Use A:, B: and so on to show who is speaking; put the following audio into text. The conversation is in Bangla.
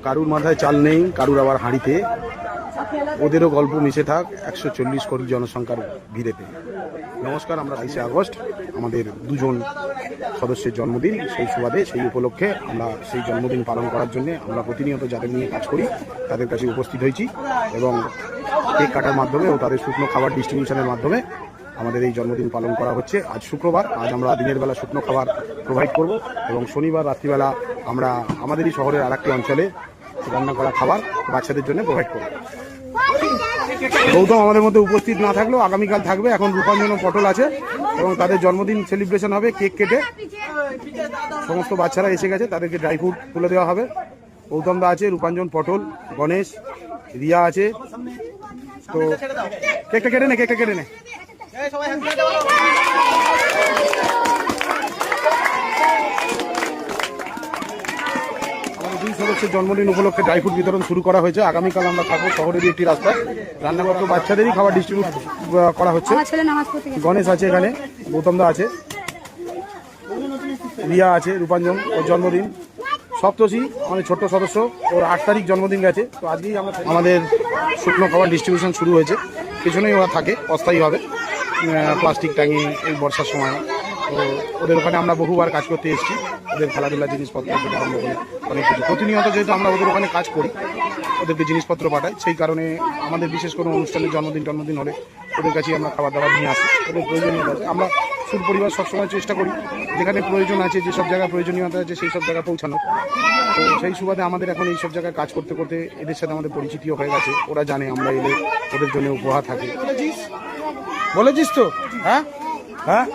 A: কারুর মাথায় চাল নেই, কারুর আবার হাঁড়িতে, ওদেরও গল্প মিশে থাক 140 কোটি জনসংখ্যার ভিড়েতে। নমস্কার, আমরা 22শে আগস্ট আমাদের দুজন সদস্যের জন্মদিন, সেই সুবাদে সেই উপলক্ষে আমরা সেই জন্মদিন পালন করার জন্য আমরা প্রতিনিয়ত যাদের নিয়ে কাজ করি তাদের কাছে উপস্থিত হয়েছি এবং কেক কাটার মাধ্যমে ও তাদের শুকনো খাবার ডিস্ট্রিবিউশনের মাধ্যমে আমাদের এই জন্মদিন পালন করা হচ্ছে। আজ শুক্রবার, আজ আমরা দিনের বেলা শুকনো খাবার প্রোভাইড করব এবং শনিবার রাত্রিবেলা আমরা আমাদেরই শহরের আরেকটি অঞ্চলে রান্না করা খাবার বাচ্চাদের জন্য প্রোভাইড করব। গৌতম আমাদের মধ্যে উপস্থিত না থাকলেও আগামীকাল থাকবে। এখন রূপাঞ্জন ও পটল আছে এবং তাদের জন্মদিন সেলিব্রেশন হবে কেক কেটে। সমস্ত বাচ্চারা এসে গেছে, তাদেরকে ড্রাই ফ্রুট তুলে দেওয়া হবে। গৌতম দা আছে, রূপাঞ্জন, পটল, গণেশ, রিয়া আছে। তো কেকটা কেটে নে, কেকটা কেটে নে। দুই সদস্যের জন্মদিন উপলক্ষে ড্রাই ফ্রুট বিতরণ শুরু করা হয়েছে। আগামীকাল আমরা থাকবো শহরেরই একটি রাস্তায়, রান্নাগত বাচ্চাদেরই খাবার ডিস্ট্রিবিউট করা হচ্ছে। গণেশ আছে এখানে, গৌতম দা আছে, রিয়া আছে, রূপাঞ্জন, ওর জন্মদিন। সপ্তশী আমাদের ছোট্ট সদস্য, ওর 8 তারিখ জন্মদিন গেছে। তো আজকেই আমাদের শুকনো খাবার ডিস্ট্রিবিউশন শুরু হয়েছে। পেছনেই ওরা থাকে অস্থায়ীভাবে, প্লাস্টিক টাঙিয়ে এই বর্ষার সময়। তো ওদের ওখানে আমরা বহুবার কাজ করতে এসেছি, ওদের খেলাধুলার জিনিসপত্র অনেক কিছু। প্রতিনিয়ত যেহেতু আমরা ওদের ওখানে কাজ করি, ওদেরকে জিনিসপত্র পাঠাই, সেই কারণে আমাদের বিশেষ কোনো অনুষ্ঠানের জন্মদিন হলে ওদের কাছেই আমরা খাবার দাবার নিয়ে আসি। ওদের প্রয়োজনীয়তা আছে, আমরা সুর পরিবার সবসময় চেষ্টা করি যেখানে প্রয়োজন আছে, যেসব জায়গায় প্রয়োজনীয়তা আছে সেই সব জায়গায় পৌঁছানো। তো সেই সুবাদে আমাদের এখন এই সব জায়গায় কাজ করতে করতে এদের সাথে আমাদের পরিচিতিও হয়ে গেছে। ওরা জানে আমরা এলে ওদের জন্য উপহার থাকে। বলেছিস তো? হ্যাঁ হ্যাঁ।